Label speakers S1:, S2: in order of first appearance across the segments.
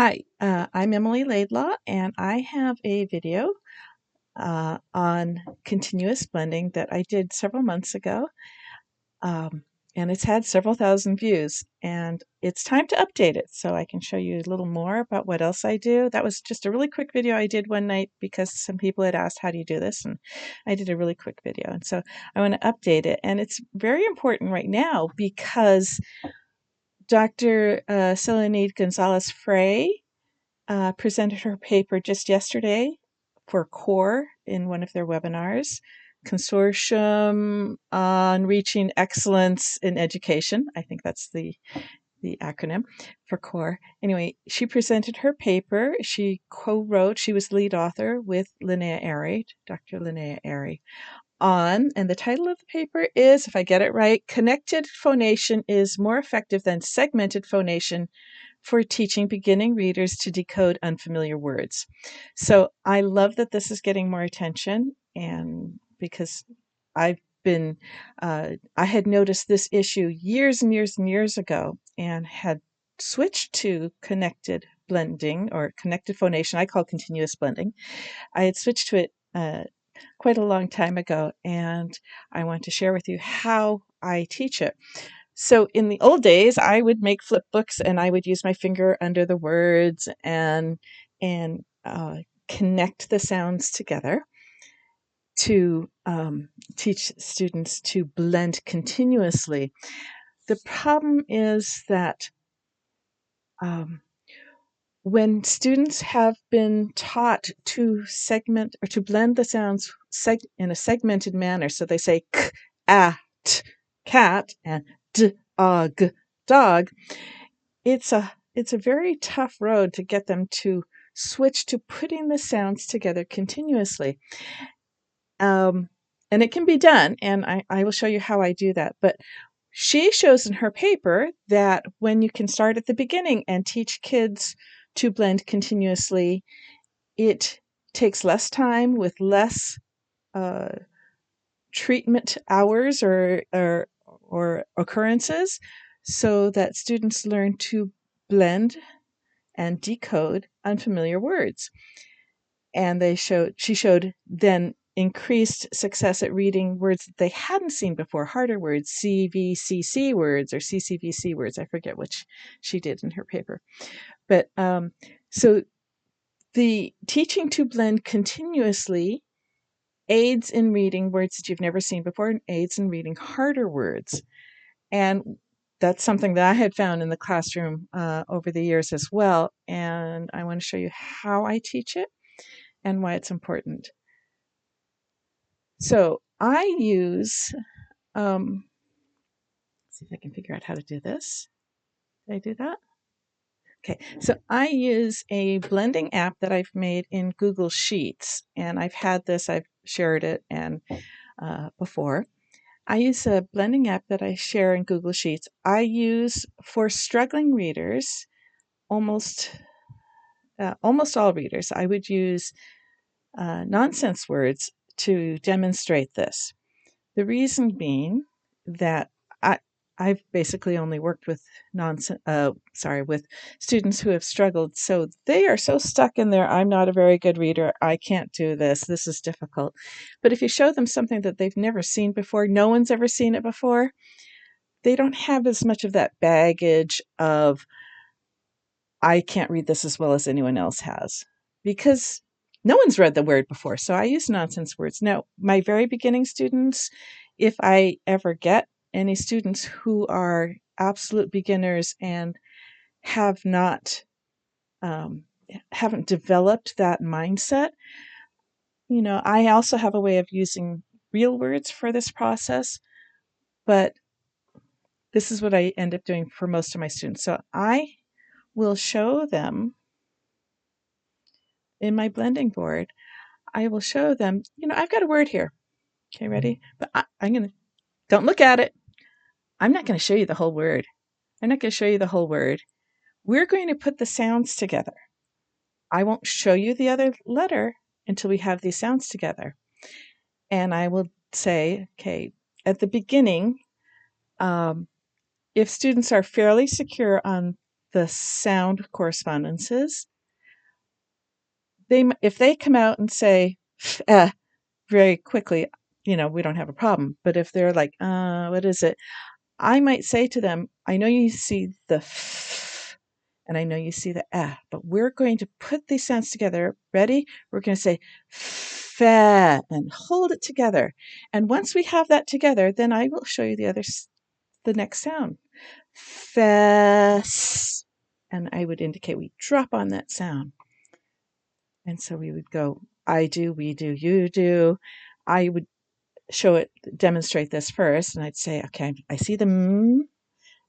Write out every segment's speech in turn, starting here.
S1: Hi, I'm Emily Laidlaw, and I have a video on continuous blending that I did several months ago, um, and it's had several thousand views, and it's time to update it so I can show you a little more about what else I do. That was just a really quick video I did one night because some people had asked, how do you do this? And I did a really quick video, and so I want to update it, and it's very important right now because Dr. Selenide Gonzalez-Frey presented her paper just yesterday for CORE in one of their webinars, Consortium on Reaching Excellence in Education. I think that's the acronym for CORE. Anyway, she presented her paper. She co-wrote, she was lead author with Linnea Airy, Dr. Linnea Airy, and the title of the paper is, if I get it right, Connected Phonation is More Effective Than Segmented Phonation for Teaching Beginning Readers to Decode Unfamiliar Words. So I love that this is getting more attention, and because I had noticed this issue years and years and years ago and had switched to connected blending or connected phonation. I call continuous blending. I had switched to it quite a long time ago, and I want to share with you how I teach it. So in the old days, I would make flip books and I would use my finger under the words and connect the sounds together to teach students to blend continuously. The problem is that when students have been taught to segment or to blend the sounds in a segmented manner, so they say k, a, t, cat, and d, g, dog, it's a very tough road to get them to switch to putting the sounds together continuously. And it can be done, and I will show you how I do that. But she shows in her paper that when you can start at the beginning and teach kids to blend continuously, it takes less time with less treatment hours or occurrences, so that students learn to blend and decode unfamiliar words. And she showed then increased success at reading words that they hadn't seen before, harder words, CVCC words or CCVC words. I forget which she did in her paper. But so the teaching to blend continuously aids in reading words that you've never seen before and aids in reading harder words. And that's something that I had found in the classroom over the years as well. And I want to show you how I teach it and why it's important. So I use, let's see if I can figure out how to do this. Did I do that? Okay, so I use a blending app that I've made in Google Sheets, and I've shared it and before. I use a blending app that I share in Google Sheets. I use for struggling readers, almost all readers. I would use nonsense words to demonstrate this. The reason being that I've basically only worked with with students who have struggled. So they are so stuck in there. I'm not a very good reader. I can't do this. This is difficult. But if you show them something that they've never seen before, no one's ever seen it before, they don't have as much of that baggage of, I can't read this as well as anyone else has, because no one's read the word before. So I use nonsense words. Now, my very beginning students, if I ever get any students who are absolute beginners and have not, haven't developed that mindset, I also have a way of using real words for this process, but this is what I end up doing for most of my students. So I will show them in my blending board. I will show them, I've got a word here. Okay, ready? But don't look at it. I'm not going to show you the whole word. We're going to put the sounds together. I won't show you the other letter until we have these sounds together. And I will say, okay, at the beginning, if students are fairly secure on the sound correspondences. If they come out and say very quickly, we don't have a problem. But if they're like, what is it? I might say to them, I know you see the f and I know you see the but we're going to put these sounds together. Ready? We're going to say fa and hold it together. And once we have that together, then I will show you the next sound. Fess. And I would indicate we drop on that sound. And so we would go, I do, we do, you do. I would demonstrate this first, and I'd say, okay, I see the m,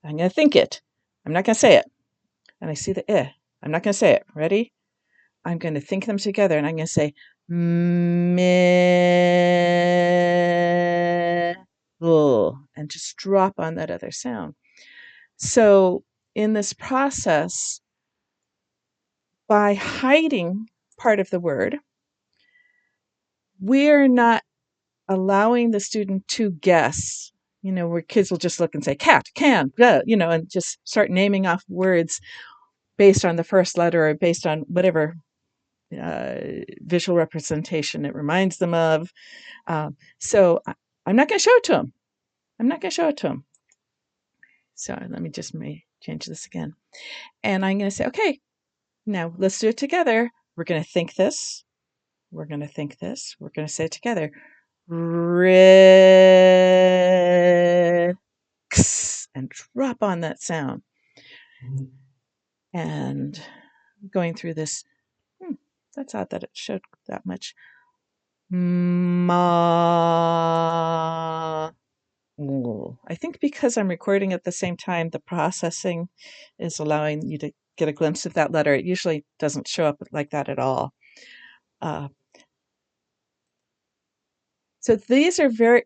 S1: I'm going to think it. I'm not going to say it. And I see the I. I'm not going to say it. Ready? I'm going to think them together, and I'm going to say me, and just drop on that other sound. So in this process, by hiding part of the word, we're not allowing the student to guess, where kids will just look and say cat, can, and just start naming off words based on the first letter or based on whatever visual representation it reminds them of. So I'm not going to show it to them. I'm not going to show it to them. So let me just change this again. And I'm going to say, okay, now let's do it together. We're going to think this. We're going to think this. We're going to say it together. And drop on that sound. And going through this, that's odd that it showed that much. Ma. I think because I'm recording at the same time, the processing is allowing you to get a glimpse of that letter. It usually doesn't show up like that at all. So these are very,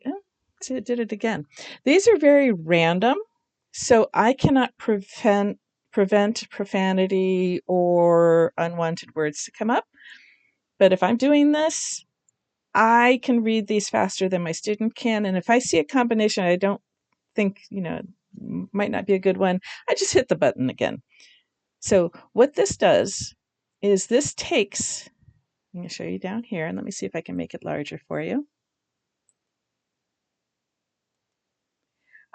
S1: see, it did it again. These are very random. So I cannot prevent profanity or unwanted words to come up. But if I'm doing this, I can read these faster than my student can. And if I see a combination I don't think, might not be a good one, I just hit the button again. So what this does is this takes, I'm going to show you down here, and let me see if I can make it larger for you.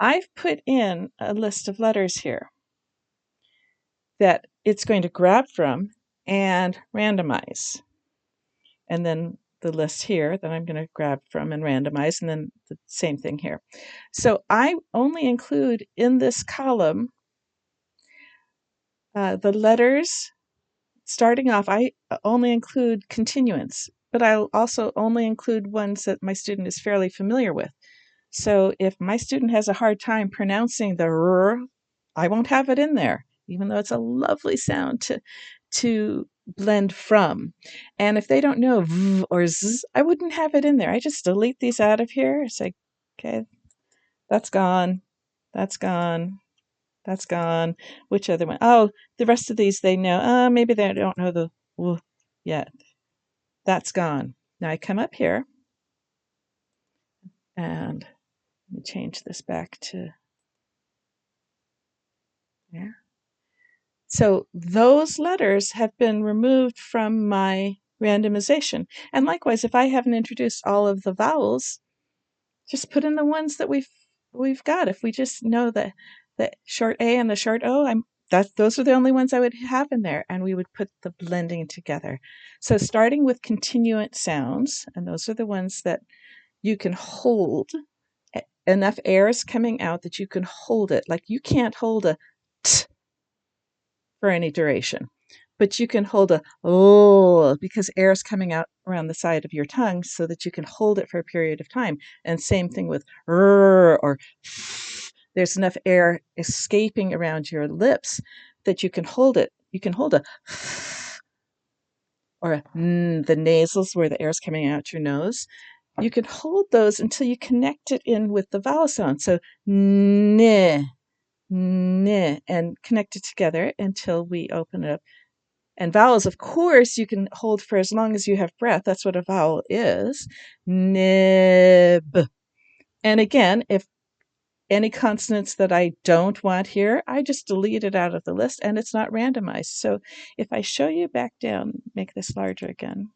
S1: I've put in a list of letters here that it's going to grab from and randomize. And then the list here that I'm going to grab from and randomize, and then the same thing here. So I only include in this column the letters starting off. I only include continuants, but I'll also only include ones that my student is fairly familiar with. So if my student has a hard time pronouncing the r, I won't have it in there, even though it's a lovely sound to blend from. And if they don't know v or z, I wouldn't have it in there. I just delete these out of here. Say, okay, that's gone, that's gone, that's gone. Which other one? Oh, the rest of these they know. Maybe they don't know the w yet. That's gone. Now I come up here and let me change this back to there. So those letters have been removed from my randomization. And likewise, if I haven't introduced all of the vowels, just put in the ones that we've got. If we just know the short A and the short O, those are the only ones I would have in there, and we would put the blending together. So starting with continuant sounds, and those are the ones that you can hold, enough air is coming out that you can hold it. Like you can't hold a t for any duration, but you can hold a oh because air is coming out around the side of your tongue so that you can hold it for a period of time. And same thing with r or f. There's enough air escaping around your lips that you can hold it. You can hold a f or a n, the nasals where the air is coming out your nose. You can hold those until you connect it in with the vowel sound. So n, and connect it together until we open it up. And vowels, of course, you can hold for as long as you have breath. That's what a vowel is. Nib. And again, if any consonants that I don't want here, I just delete it out of the list and it's not randomized. So if I show you back down, make this larger again.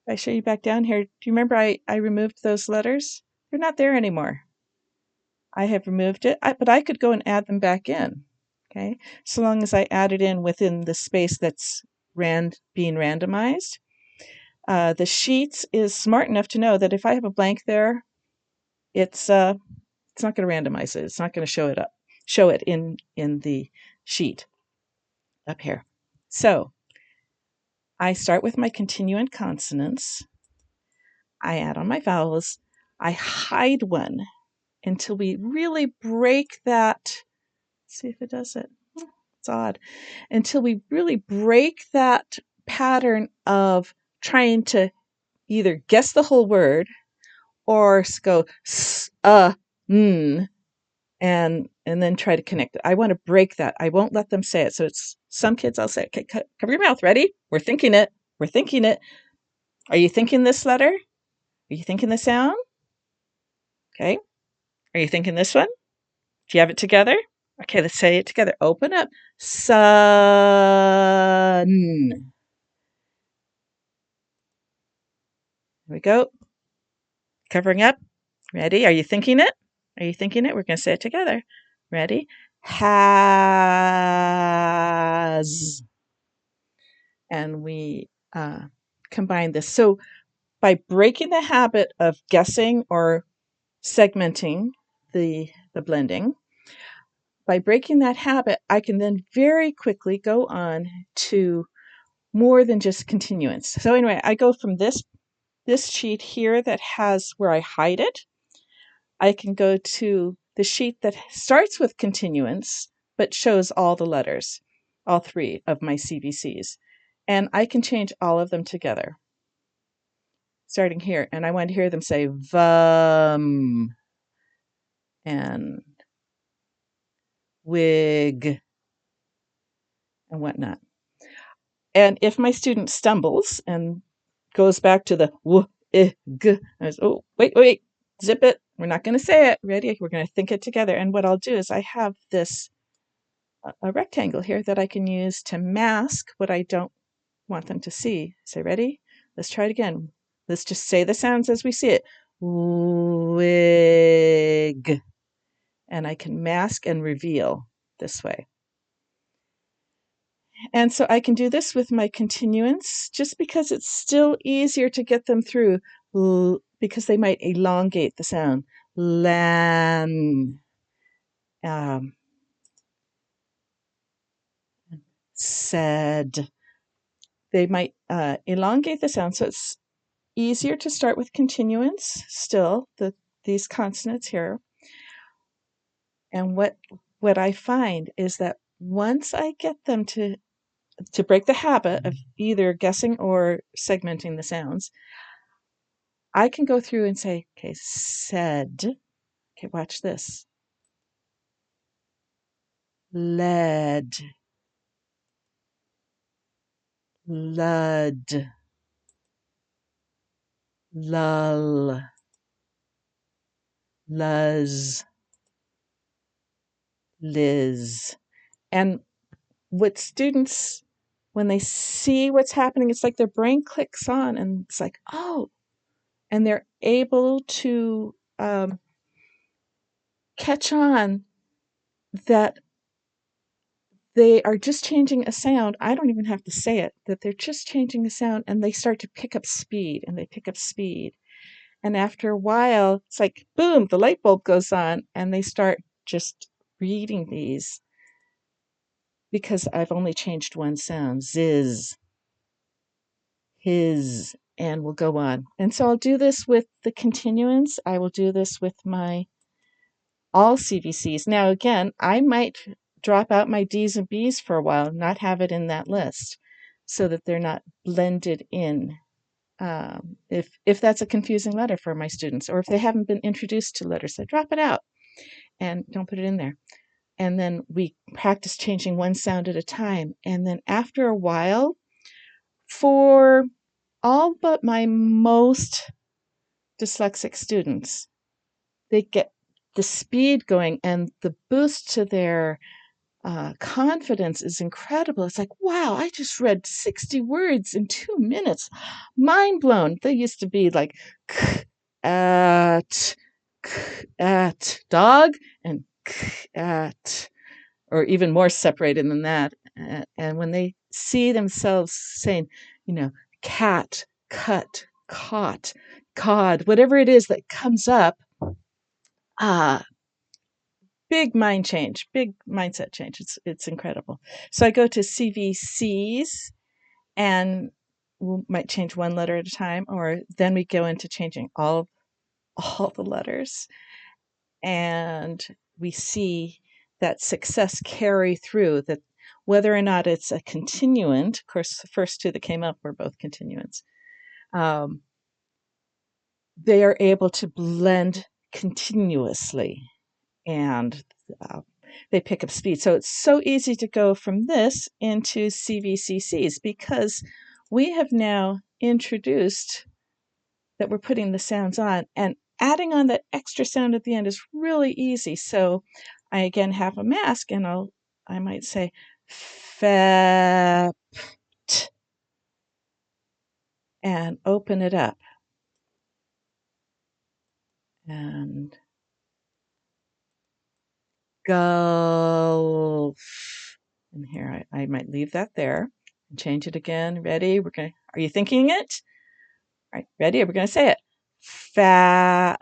S1: If I show you back down here, do you remember I removed those letters? They're not there anymore. I have removed it, but I could go and add them back in, okay? So long as I add it in within the space that's being randomized. The Sheets is smart enough to know that if I have a blank there, it's not going to randomize it. It's not going to show it in the sheet up here. So I start with my continuant consonants. I add on my vowels. I hide one until we really break that. Let's see if it does it. It's odd. Until we really break that pattern of trying to either guess the whole word or go and then try to connect it. I want to break that. I won't let them say it. So it's some kids I'll say, okay, cover your mouth. Ready? We're thinking it. We're thinking it. Are you thinking this letter? Are you thinking the sound? Okay. Are you thinking this one? Do you have it together? Okay, let's say it together. Open up. Sun. Here we go. Covering up. Ready? Are you thinking it? Are you thinking it? We're going to say it together. Ready? Has. And we combine this. So by breaking the habit of guessing or segmenting the blending, by breaking that habit, I can then very quickly go on to more than just continuance. So anyway, I go from this sheet here that has where I hide it. I can go to the sheet that starts with continuance, but shows all the letters, all 3 of my CVCs. And I can change all of them together. Starting here, and I want to hear them say vum and wig and whatnot. And if my student stumbles and goes back to the w, I, g, I was, oh, wait, zip it. We're not going to say it. Ready? We're going to think it together. And what I'll do is I have this a rectangle here that I can use to mask what I don't want them to see. So ready? Let's try it again. Let's just say the sounds as we see it. Wig. And I can mask and reveal this way. And so I can do this with my continuance just because it's still easier to get them through because they might elongate the sound. Lan. Said. They might elongate the sound. So it's easier to start with continuance still, these consonants here. And what I find is that once I get them to break the habit of either guessing or segmenting the sounds, I can go through and say, okay, said. Okay, watch this. Led. Lud. Lull. Luz. Liz. And what students, when they see what's happening, it's like their brain clicks on and it's like, oh, and they're able to catch on that they are just changing a sound. I don't even have to say it, that they're just changing a sound, and they start to pick up speed, and they pick up speed. And after a while, it's like, boom, the light bulb goes on, and they start just reading these because I've only changed one sound. Ziz, his, and we'll go on. And so I'll do this with the continuance. I will do this with my all CVCs. Now, again, I might drop out my D's and B's for a while, not have it in that list so that they're not blended in. If that's a confusing letter for my students, or if they haven't been introduced to letters, I drop it out and don't put it in there. And then we practice changing one sound at a time. And then after a while, for all but my most dyslexic students, they get the speed going, and the boost to their confidence is incredible. It's like, wow, I just read 60 words in 2 minutes. Mind blown. They used to be like, at, dog, and at, or even more separated than that. And when they see themselves saying, cat, cut, caught, cod, whatever it is that comes up, big mind change, big mindset change. It's incredible. So I go to CVCs, and we might change one letter at a time, or then we go into changing all the letters, and we see that success carry through, that whether or not it's a continuant. Of course, the first two that came up were both continuants. They are able to blend continuously, and they pick up speed. So it's so easy to go from this into CVCCs, because we have now introduced that we're putting the sounds on, and adding on that extra sound at the end is really easy. So I again have a mask, and I might say fept and open it up, and gulf. And here I might leave that there and change it again. Ready? Are you thinking it? All right, ready? We're going to say it. Fouled.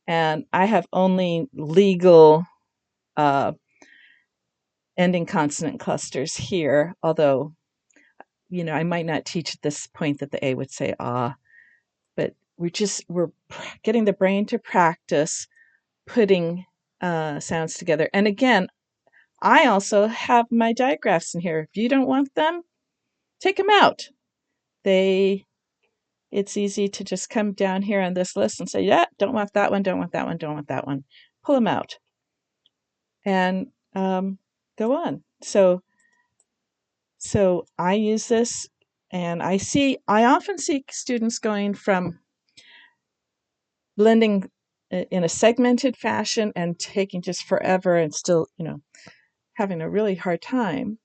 S1: And I have only legal ending consonant clusters here, although, I might not teach at this point that the A would say ah, but we're getting the brain to practice putting sounds together. And again, I also have my digraphs in here. If you don't want them, take them out. It's easy to just come down here on this list and say, yeah, don't want that one, don't want that one, don't want that one. Pull them out and go on. So I use this, and I often see students going from blending in a segmented fashion and taking just forever and still, having a really hard time,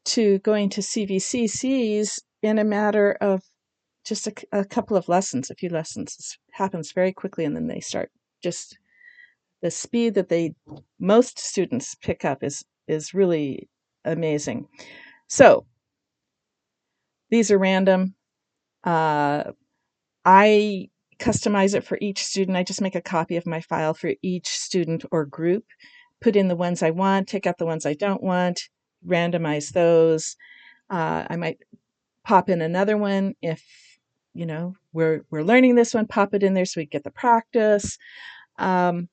S1: to going to CVCCs in a matter of just a couple of lessons, a few lessons. It happens very quickly, and then they start just the speed that most students pick up is really amazing. So these are random. I customize it for each student. I just make a copy of my file for each student or group, put in the ones I want, take out the ones I don't want, randomize those. I might pop in another one if we're learning this one, pop it in there so we get the practice. I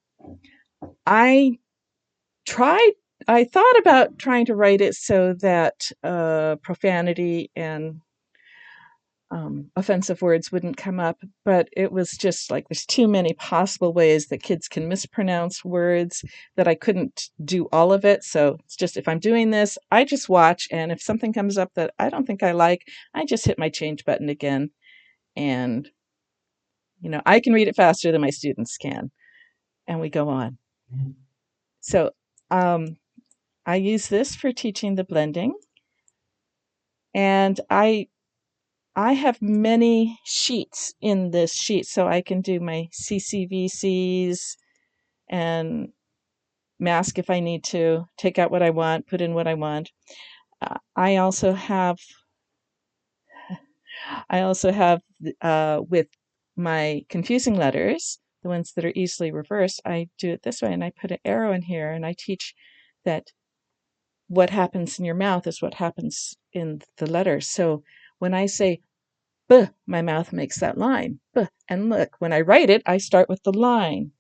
S1: thought about trying to write it so that profanity and offensive words wouldn't come up, but it was just like there's too many possible ways that kids can mispronounce words that I couldn't do all of it. So it's just, if I'm doing this, I just watch, and if something comes up that I don't think I like, I just hit my change button again, and I can read it faster than my students can, and we go on. So I use this for teaching the blending, and I have many sheets in this sheet, so I can do my CCVCs and mask if I need to, take out what I want, put in what I want. I also have with my confusing letters, the ones that are easily reversed, I do it this way, and I put an arrow in here, and I teach that what happens in your mouth is what happens in the letters. So when I say B, my mouth makes that line. B. And look, when I write it, I start with the line.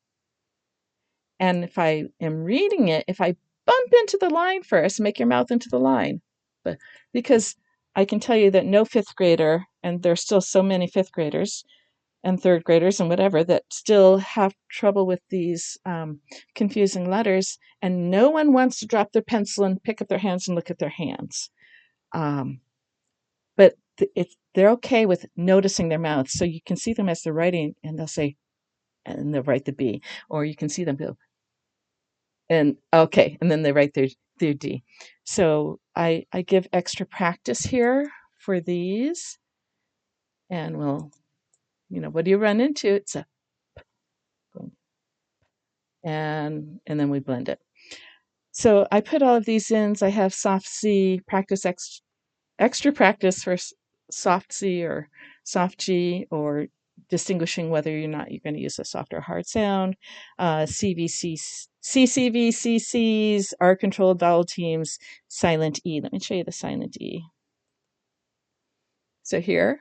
S1: And if I am reading it, if I bump into the line first, make your mouth into the line. But because I can tell you that no fifth grader, and there's still so many fifth graders and third graders and whatever, that still have trouble with these confusing letters, and no one wants to drop their pencil and pick up their hands and look at their hands. But they're okay with noticing their mouths. So you can see them as they're writing, and they'll say, and they'll write the B, or you can see them go, and okay, and then they write their D. So I give extra practice here for these, and we'll, what do you run into? It's a, and then we blend it. So I put all of these in. I have soft C, practice extra practice for soft C or soft G, or distinguishing whether or not you're going to use a soft or hard sound. CVC, CCVCCs, are controlled vowel teams, silent E. Let me show you the silent E. So here,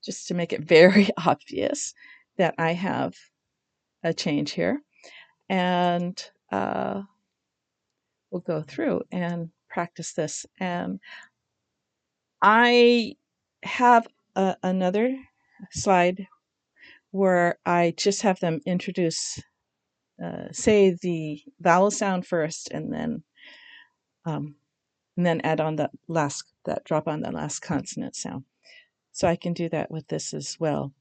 S1: just to make it very obvious that I have a change here, and we'll go through and practice this. And I have another slide where I just have them introduce, say the vowel sound first, and then add on that drop on the last consonant sound. So I can do that with this as well.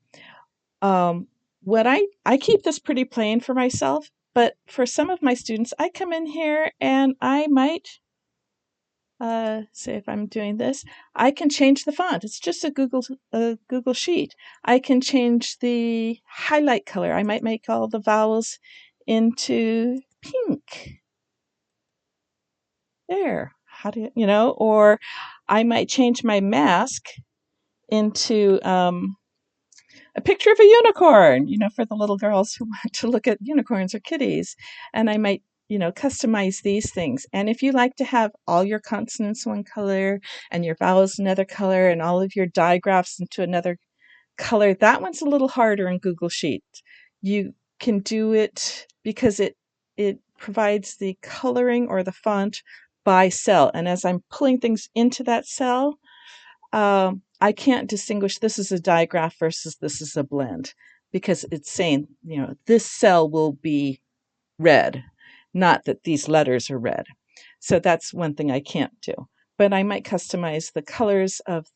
S1: What I keep this pretty plain for myself, but for some of my students, I come in here and I might say if I'm doing this, I can change the font. It's just a Google sheet. I can change the highlight color. I might make all the vowels into pink. There. How do you know? Or I might change my mask into a picture of a unicorn, for the little girls who want to look at unicorns or kitties. And I might, customize these things. And if you like to have all your consonants one color and your vowels another color and all of your digraphs into another color, that one's a little harder in Google Sheets. You can do it because it provides the coloring or the font by cell. And as I'm pulling things into that cell, I can't distinguish this is a digraph versus this is a blend, because it's saying, this cell will be red, not that these letters are red. So that's one thing I can't do. But I might customize the colors of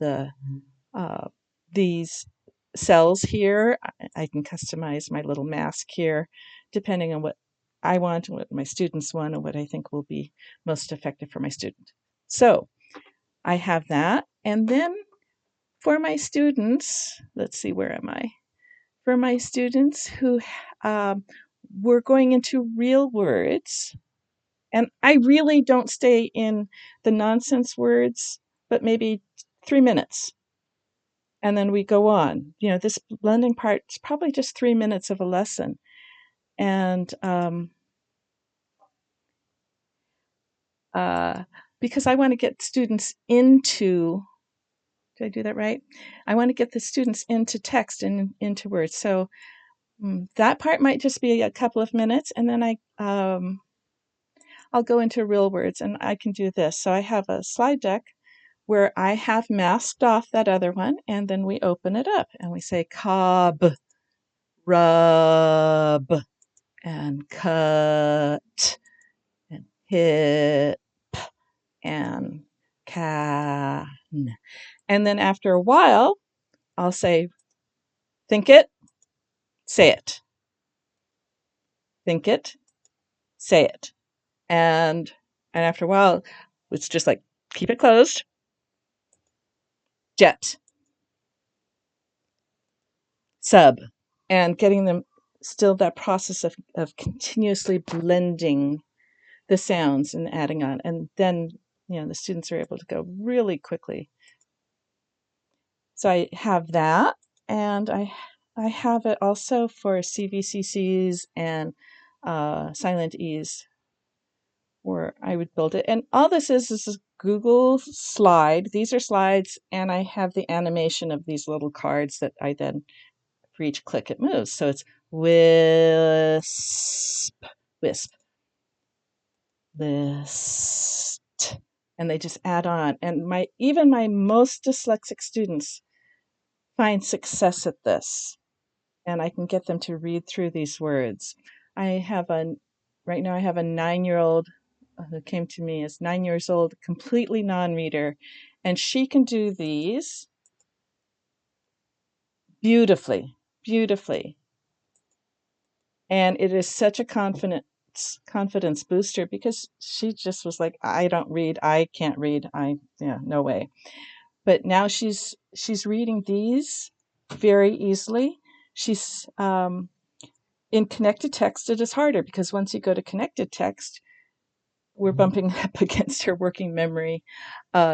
S1: these cells here. I can customize my little mask here, depending on what I want and what my students want and what I think will be most effective for my student. So I have that. And then for my students, let's see, where am I? For my students who we're going into real words, and I really don't stay in the nonsense words, but maybe 3 minutes. And then we go on. This blending part is probably just 3 minutes of a lesson. And because I want to get students into, did I do that right? I want to get the students into text and into words. So that part might just be a couple of minutes, and then I'll go into real words, and I can do this. So I have a slide deck where I have masked off that other one, and then we open it up and we say cob, rub, and cut, and hip, and can. And then after a while, I'll say, think it, say it. Think it, say it. And after a while, it's just like, keep it closed, jet, sub, and getting them still that process of continuously blending the sounds and adding on. And then, the students are able to go really quickly. So I have that, and I have it also for CVCCs and silent E's, where I would build it. And all this is a Google slide. These are slides, and I have the animation of these little cards that I then, for each click, it moves. So it's wisp, wisp, list, and they just add on. And even my most dyslexic students find success at this, and I can get them to read through these words. Right now I have a 9-year-old who came to me as 9 years old, completely non-reader, and she can do these. beautifully, beautifully. And it is such a confidence booster because she just was like, I don't read, I can't read, yeah, no way. But now she's reading these very easily. She's in connected text, it is harder because once you go to connected text, we're bumping up against her working memory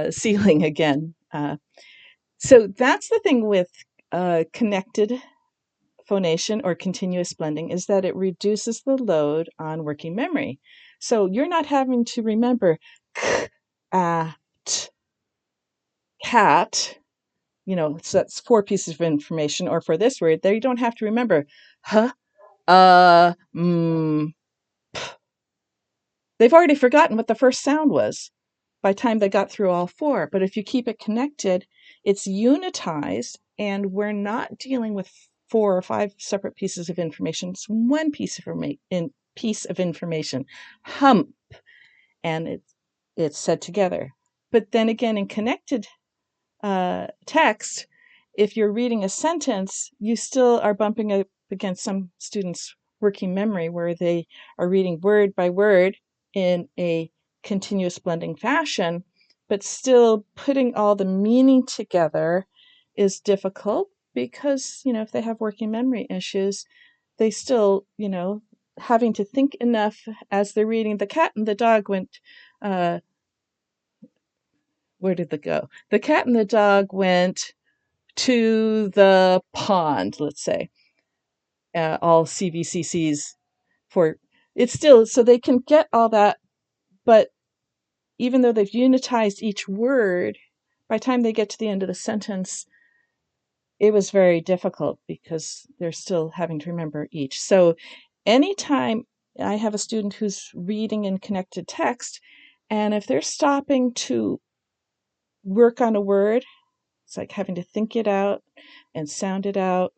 S1: ceiling again. So that's the thing with connected phonation or continuous blending, is that it reduces the load on working memory. So you're not having to remember k, t, cat, so that's 4 pieces of information. Or for this word, there you don't have to remember huh, mm. They've already forgotten what the first sound was by the time they got through all 4. But if you keep it connected, it's unitized, and we're not dealing with 4 or 5 separate pieces of information. It's one piece of information, hump, and it's said together. But then again, in connected text, if you're reading a sentence, you still are bumping up against some students' working memory where they are reading word by word in a continuous blending fashion, but still putting all the meaning together is difficult because, if they have working memory issues, they still, having to think enough as they're reading. The cat and the dog went, where did they go? The cat and the dog went to the pond, let's say, all CVCCs for it's still so they can get all that, but even though they've unitized each word, by the time they get to the end of the sentence, it was very difficult because they're still having to remember each. So anytime I have a student who's reading in connected text, and if they're stopping to work on a word, it's like having to think it out and sound it out.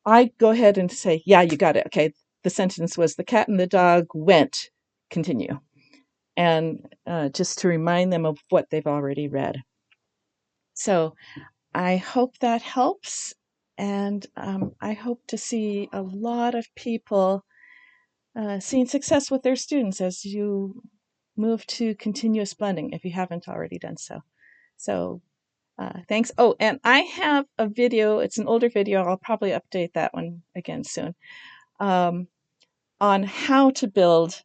S1: I go ahead and say, yeah, you got it. Okay. The sentence was the cat and the dog went. Continue. And just to remind them of what they've already read. So I hope that helps. And I hope to see a lot of people seeing success with their students as you move to continuous blending, if you haven't already done so. So thanks. Oh, and I have a video. It's an older video. I'll probably update that one again soon. On how to build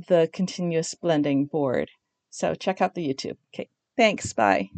S1: the continuous blending board. So check out the YouTube. Okay, thanks. Bye.